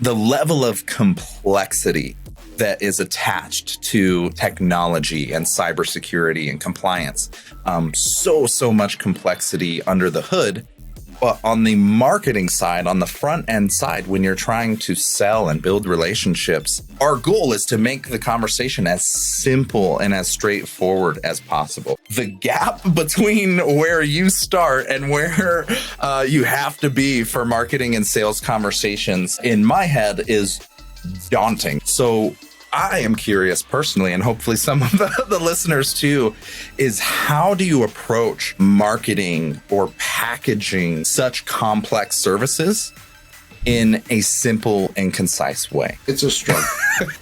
the level of complexity that is attached to technology and cybersecurity and compliance. So much complexity under the hood. But on the marketing side, on the front end side, when you're trying to sell and build relationships, our goal is to make the conversation as simple and as straightforward as possible. The gap between where you start and where you have to be for marketing and sales conversations in my head is daunting. So I am curious personally, and hopefully some of the listeners too, is how do you approach marketing or packaging such complex services in a simple and concise way? It's a struggle.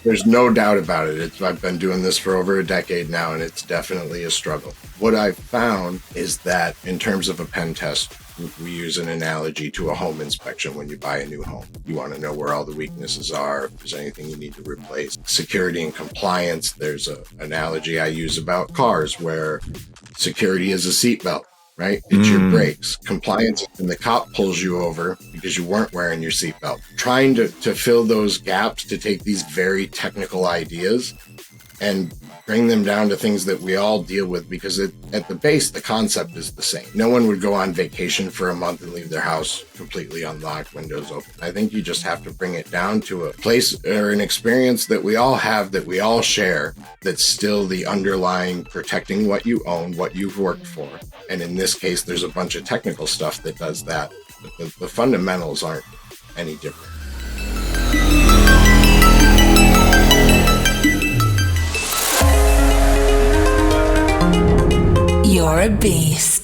There's no doubt about it. I've been doing this for over a decade now, and it's definitely a struggle. What I've found is that in terms of a pen test, we use an analogy to a home inspection when you buy a new home. You want to know where all the weaknesses are, if there's anything you need to replace. Security and compliance, there's an analogy I use about cars where security is a seatbelt, right? It's your brakes. Compliance, and the cop pulls you over because you weren't wearing your seatbelt. Trying to fill those gaps, to take these very technical ideas and bring them down to things that we all deal with, because at the base, the concept is the same. No one would go on vacation for a month and leave their house completely unlocked, windows open. I think you just have to bring it down to a place or an experience that we all have, that we all share, that's still the underlying protecting what you own, what you've worked for. And in this case, there's a bunch of technical stuff that does that. But the fundamentals aren't any different. You're a beast.